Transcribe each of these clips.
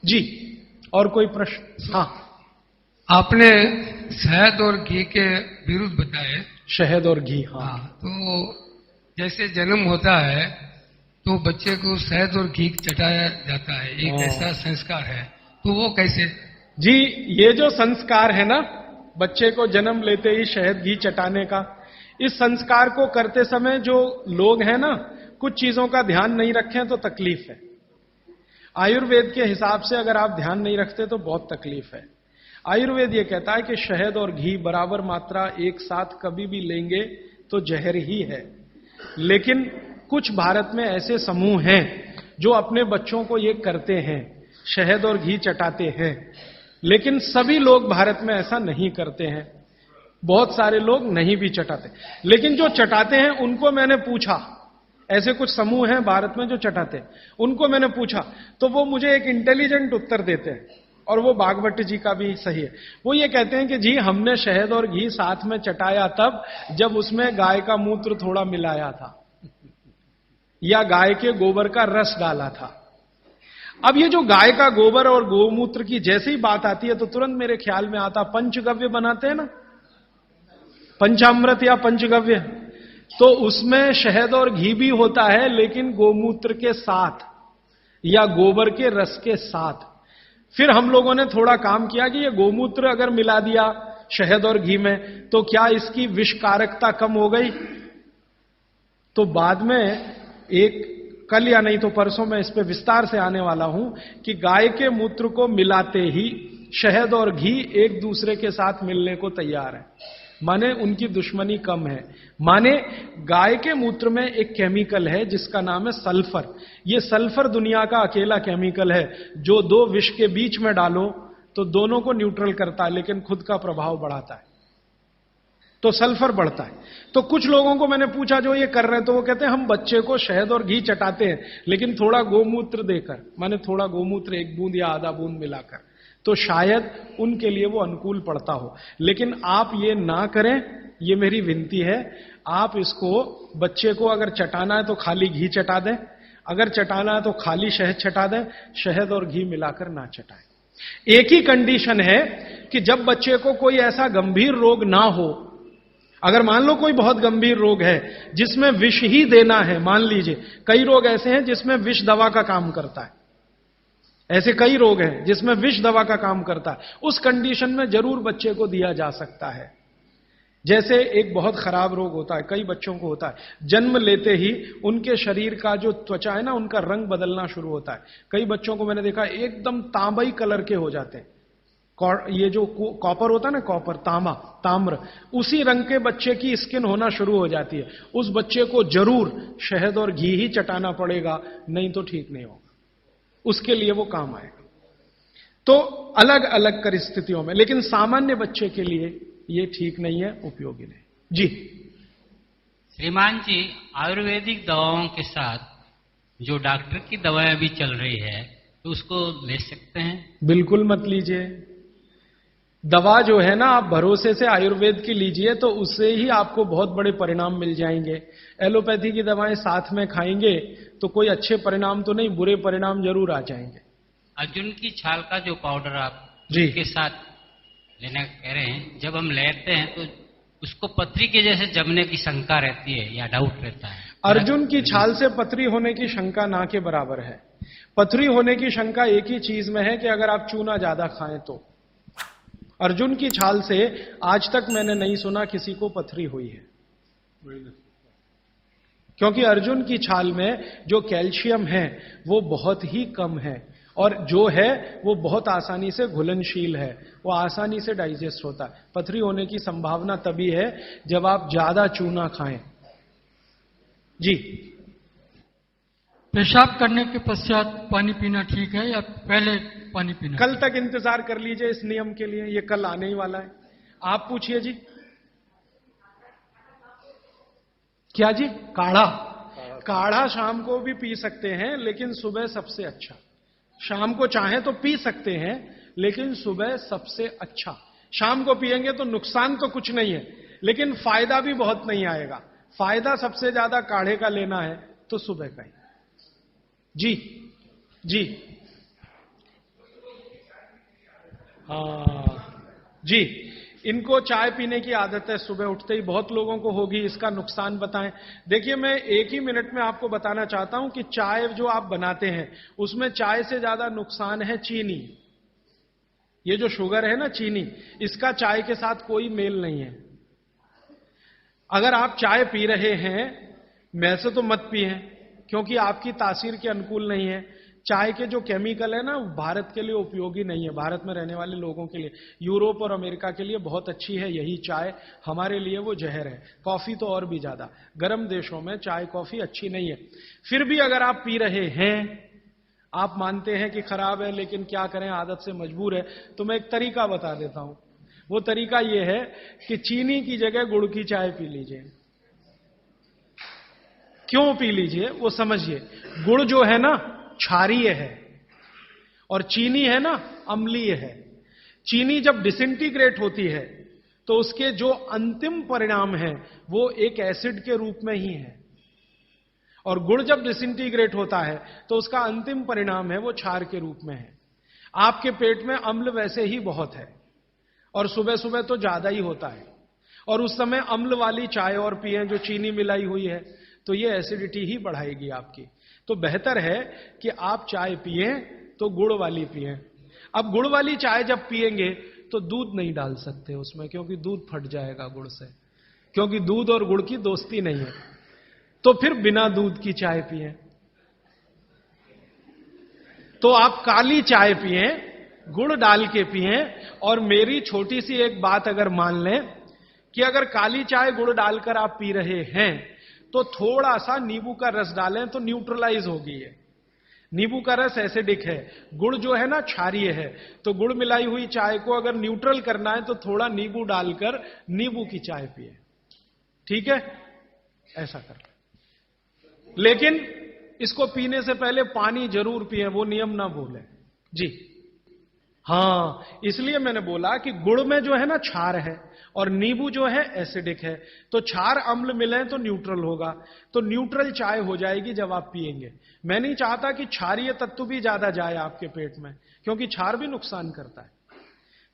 जी, और कोई प्रश्न? हाँ, आपने शहद और घी के विरुद्ध बताए। शहद और घी, हाँ। हाँ, तो जैसे जन्म होता है तो बच्चे को शहद और घी चटाया जाता है, एक ऐसा संस्कार है, तो वो कैसे? जी, ये जो संस्कार है ना, बच्चे को जन्म लेते ही शहद घी चटाने का, इस संस्कार को करते समय जो लोग हैं ना, कुछ चीजों का ध्यान नहीं रखें तो तकलीफ है। आयुर्वेद के हिसाब से अगर आप ध्यान नहीं रखते तो बहुत तकलीफ है। आयुर्वेद ये कहता है कि शहद और घी बराबर मात्रा एक साथ कभी भी लेंगे तो जहर ही है। लेकिन कुछ भारत में ऐसे समूह हैं जो अपने बच्चों को ये करते हैं, शहद और घी चटाते हैं, लेकिन सभी लोग भारत में ऐसा नहीं करते हैं। बहुत सारे लोग नहीं भी चटाते, लेकिन जो चटाते हैं उनको मैंने पूछा, ऐसे कुछ समूह हैं भारत में जो चटाते हैं, उनको मैंने पूछा तो वो मुझे एक इंटेलिजेंट उत्तर देते हैं, और वो बागभट्ट जी का भी सही है। वो ये कहते हैं कि जी हमने शहद और घी साथ में चटाया तब जब उसमें गाय का मूत्र थोड़ा मिलाया था या गाय के गोबर का रस डाला था। अब ये जो गाय का गोबर और गोमूत्र की जैसे ही बात आती है तो तुरंत मेरे ख्याल में आता, पंचगव्य बनाते हैं ना, पंचामृत या पंचगव्य, तो उसमें शहद और घी भी होता है, लेकिन गोमूत्र के साथ या गोबर के रस के साथ। फिर हम लोगों ने थोड़ा काम किया कि ये गोमूत्र अगर मिला दिया शहद और घी में तो क्या इसकी विषकारकता कम हो गई? तो बाद में कल या नहीं तो परसों मैं इस पे विस्तार से आने वाला हूं कि गाय के मूत्र को मिलाते ही शहद और घी एक दूसरे के साथ मिलने को तैयार है, माने उनकी दुश्मनी कम है। माने गाय के मूत्र में एक केमिकल है जिसका नाम है सल्फर। ये सल्फर दुनिया का अकेला केमिकल है जो दो विष के बीच में डालो तो दोनों को न्यूट्रल करता है, लेकिन खुद का प्रभाव बढ़ाता है, तो सल्फर बढ़ता है। तो कुछ लोगों को मैंने पूछा जो ये कर रहे हैं, तो वो कहते हैं हम बच्चे को शहद और घी चटाते हैं लेकिन थोड़ा गोमूत्र देकर, माने थोड़ा गोमूत्र एक बूंद या आधा बूंद मिलाकर, तो शायद उनके लिए वो अनुकूल पड़ता हो। लेकिन आप ये ना करें, ये मेरी विनती है। आप इसको, बच्चे को अगर चटाना है तो खाली घी चटा दें, अगर चटाना है तो खाली शहद चटा दें, शहद और घी मिलाकर ना चटाएं। एक ही कंडीशन है कि जब बच्चे को कोई ऐसा गंभीर रोग ना हो, अगर मान लो कोई बहुत गंभीर रोग है जिसमें विष ही देना है, मान लीजिए कई रोग ऐसे हैं जिसमें विष दवा का काम करता है, ऐसे कई रोग हैं जिसमें विष दवा का काम करता है, उस कंडीशन में जरूर बच्चे को दिया जा सकता है। जैसे एक बहुत खराब रोग होता है, कई बच्चों को होता है, जन्म लेते ही उनके शरीर का जो त्वचा है ना, उनका रंग बदलना शुरू होता है। कई बच्चों को मैंने देखा एकदम तांबई कलर के हो जाते हैं, ये जो कॉपर होता है ना, कॉपर, ताम्र, उसी रंग के बच्चे की स्किन होना शुरू हो जाती है। उस बच्चे को जरूर शहद और घी ही चटाना पड़ेगा, नहीं तो ठीक नहीं होगा, उसके लिए वो काम आएगा। तो अलग अलग परिस्थितियों में, लेकिन सामान्य बच्चे के लिए ये ठीक नहीं है, उपयोगी नहीं। जी श्रीमान जी, आयुर्वेदिक दवाओं के साथ जो डॉक्टर की दवाएं भी चल रही है तो उसको ले सकते हैं? बिल्कुल मत लीजिए। दवा जो है ना, आप भरोसे से आयुर्वेद की लीजिए तो उससे ही आपको बहुत बड़े परिणाम मिल जाएंगे। एलोपैथी की दवाएं साथ में खाएंगे तो कोई अच्छे परिणाम तो नहीं, बुरे परिणाम जरूर आ जाएंगे। अर्जुन की छाल का जो पाउडर आप जी के साथ लेना कह रहे हैं, जब हम लेते हैं तो उसको पथरी के जैसे जमने की शंका रहती है या डाउट रहता है? अर्जुन की छाल से पथरी होने की शंका ना के बराबर है। पथरी होने की शंका एक ही चीज में है कि अगर आप चूना ज्यादा खाएं तो। अर्जुन की छाल से आज तक मैंने नहीं सुना किसी को पथरी हुई है, क्योंकि अर्जुन की छाल में जो कैल्शियम है वो बहुत ही कम है, और जो है वो बहुत आसानी से घुलनशील है, वो आसानी से डाइजेस्ट होता है। पथरी होने की संभावना तभी है जब आप ज्यादा चूना खाएं। जी, पेशाब करने के पश्चात पानी पीना ठीक है या पहले पानी पीना? कल तक इंतजार कर लीजिए इस नियम के लिए, ये कल आने ही वाला है। आप पूछिए जी। क्या जी? काढ़ा शाम को भी पी सकते हैं, लेकिन सुबह सबसे अच्छा। शाम को चाहें तो पी सकते हैं, लेकिन सुबह सबसे अच्छा। शाम को पिएंगे तो नुकसान तो कुछ नहीं है, लेकिन फायदा भी बहुत नहीं आएगा। फायदा सबसे ज्यादा काढ़े का लेना है तो सुबह का ही। जी जी, हाँ जी, इनको चाय पीने की आदत है सुबह उठते ही, बहुत लोगों को होगी। इसका नुकसान बताएं। देखिए, मैं एक ही मिनट में आपको बताना चाहता हूं कि चाय जो आप बनाते हैं उसमें चाय से ज्यादा नुकसान है चीनी। ये जो शुगर है ना, चीनी, इसका चाय के साथ कोई मेल नहीं है। अगर आप चाय पी रहे हैं, वैसे तो मत पिए, क्योंकि आपकी तासीर के अनुकूल नहीं है। चाय के जो केमिकल है ना, भारत के लिए उपयोगी नहीं है, भारत में रहने वाले लोगों के लिए। यूरोप और अमेरिका के लिए बहुत अच्छी है यही चाय, हमारे लिए वो जहर है। कॉफी तो और भी ज्यादा, गर्म देशों में चाय कॉफी अच्छी नहीं है। फिर भी अगर आप पी रहे हैं, आप मानते हैं कि खराब है, लेकिन क्या करें, आदत से मजबूर है, तो मैं एक तरीका बता देता हूं। वो तरीका यह है कि चीनी की जगह गुड़ की चाय पी लीजिए। क्यों पी लीजिए वो समझिए। गुड़ जो है ना क्षारीय है और चीनी है ना अम्लीय है। चीनी जब डिसइंटीग्रेट होती है तो उसके जो अंतिम परिणाम है वो एक एसिड के रूप में ही है, और गुड़ जब डिसइंटीग्रेट होता है तो उसका अंतिम परिणाम है वो क्षार के रूप में है। आपके पेट में अम्ल वैसे ही बहुत है और सुबह सुबह तो ज्यादा ही होता है, और उस समय अम्ल वाली चाय और पिए जो चीनी मिलाई हुई है, तो ये एसिडिटी ही बढ़ाएगी आपकी। तो बेहतर है कि आप चाय पिए तो गुड़ वाली पिए। अब गुड़ वाली चाय जब पिएंगे तो दूध नहीं डाल सकते उसमें, क्योंकि दूध फट जाएगा गुड़ से, क्योंकि दूध और गुड़ की दोस्ती नहीं है। तो फिर बिना दूध की चाय पिए। तो आप काली चाय पिए, गुड़ डाल के पिए। और मेरी छोटी सी एक बात अगर मान लें कि अगर काली चाय गुड़ डालकर आप पी रहे हैं तो थोड़ा सा नींबू का रस डालें तो न्यूट्रलाइज होगी ये। नींबू का रस एसिडिक है, गुड़ जो है ना क्षारीय है, तो गुड़ मिलाई हुई चाय को अगर न्यूट्रल करना है तो थोड़ा नींबू डालकर नींबू की चाय पिए। ठीक है, ऐसा कर। लेकिन इसको पीने से पहले पानी जरूर पिए, वो नियम ना भूलें जी। हां, इसलिए मैंने बोला कि गुड़ में जो है ना क्षार है और नींबू जो है एसिडिक है, तो क्षार अम्ल मिले तो न्यूट्रल होगा, तो न्यूट्रल चाय हो जाएगी जब आप पिएंगे। मैं नहीं चाहता कि क्षारीय तत्व भी ज्यादा जाए आपके पेट में, क्योंकि क्षार भी नुकसान करता है।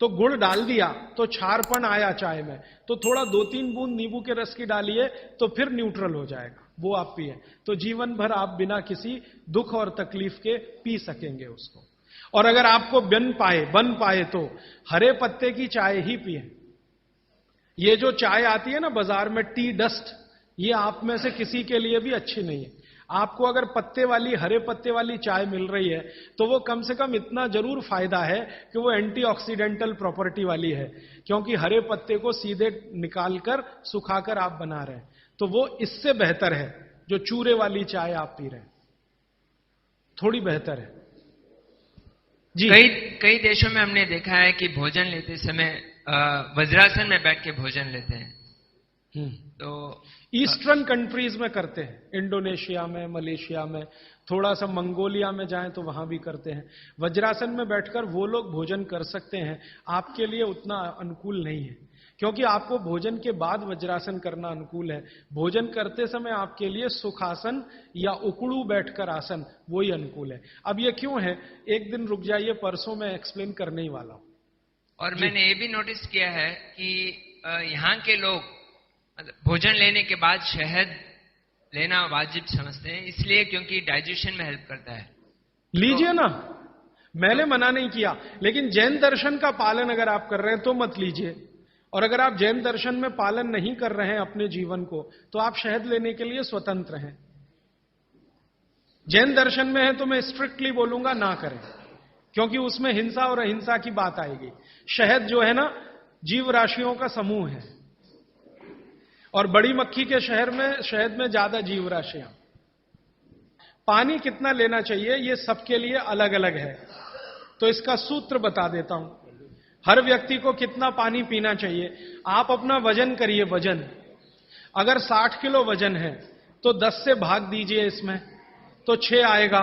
तो गुड़ डाल दिया तो क्षारपन आया चाय में, तो थोड़ा 2-3 बूंद नींबू के रस की डालिए तो फिर न्यूट्रल हो जाएगा, वो आप पिए। तो जीवन भर आप बिना किसी दुख और तकलीफ के पी सकेंगे उसको। और अगर आपको बन पाए तो हरे पत्ते की चाय ही पिए। ये जो चाय आती है ना बाजार में, टी डस्ट, ये आप में से किसी के लिए भी अच्छी नहीं है। आपको अगर पत्ते वाली, हरे पत्ते वाली चाय मिल रही है तो वो कम से कम इतना जरूर फायदा है कि वो एंटीऑक्सीडेंटल प्रॉपर्टी वाली है, क्योंकि हरे पत्ते को सीधे निकालकर सुखाकर आप बना रहे हैं। तो वो इससे बेहतर है जो चूरे वाली चाय आप पी रहे हैं, थोड़ी बेहतर है जी। कई देशों में हमने देखा है कि भोजन लेते समय वज्रासन में बैठ के भोजन लेते हैं। तो ईस्टर्न कंट्रीज में करते हैं, इंडोनेशिया में, मलेशिया में, थोड़ा सा मंगोलिया में जाएं तो वहां भी करते हैं। वज्रासन में बैठकर वो लोग भोजन कर सकते हैं, आपके लिए उतना अनुकूल नहीं है, क्योंकि आपको भोजन के बाद वज्रासन करना अनुकूल है। भोजन करते समय आपके लिए सुखासन या उकड़ू बैठकर आसन वही अनुकूल है। अब ये क्यों है, एक दिन रुक जाइए, परसों मैं एक्सप्लेन करने ही वाला हूं। और मैंने ये भी नोटिस किया है कि यहाँ के लोग भोजन लेने के बाद शहद लेना वाजिब समझते हैं, इसलिए क्योंकि डाइजेशन में हेल्प करता है। लीजिए ना, मैंने मना नहीं किया, लेकिन जैन दर्शन का पालन अगर आप कर रहे हैं तो मत लीजिए। और अगर आप जैन दर्शन में पालन नहीं कर रहे हैं अपने जीवन को, तो आप शहद लेने के लिए स्वतंत्र हैं। जैन दर्शन में है तो मैं स्ट्रिक्टली बोलूंगा ना करें, क्योंकि उसमें हिंसा और अहिंसा की बात आएगी। शहद जो है ना जीव राशियों का समूह है, और बड़ी मक्खी के शहद में ज्यादा जीव राशियां। पानी कितना लेना चाहिए ये सबके लिए अलग अलग है, तो इसका सूत्र बता देता हूं। हर व्यक्ति को कितना पानी पीना चाहिए, आप अपना वजन करिए। वजन अगर 60 किलो वजन है तो 10 से भाग दीजिए इसमें, तो 6 आएगा,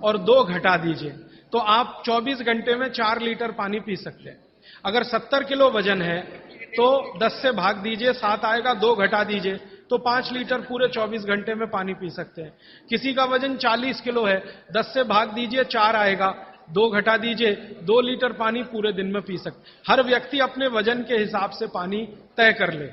और 2 घटा दीजिए, तो आप 24 घंटे में 4 लीटर पानी पी सकते हैं। अगर 70 किलो वजन है तो 10 से भाग दीजिए, 7 आएगा, 2 घटा दीजिए, तो 5 लीटर पूरे 24 घंटे में पानी पी सकते हैं। किसी का वजन 40 किलो है, 10 से भाग दीजिए, 4 आएगा, 2 घटा दीजिए, 2 लीटर पानी पूरे दिन में पी सकते। हर व्यक्ति अपने वजन के हिसाब से पानी तय कर ले।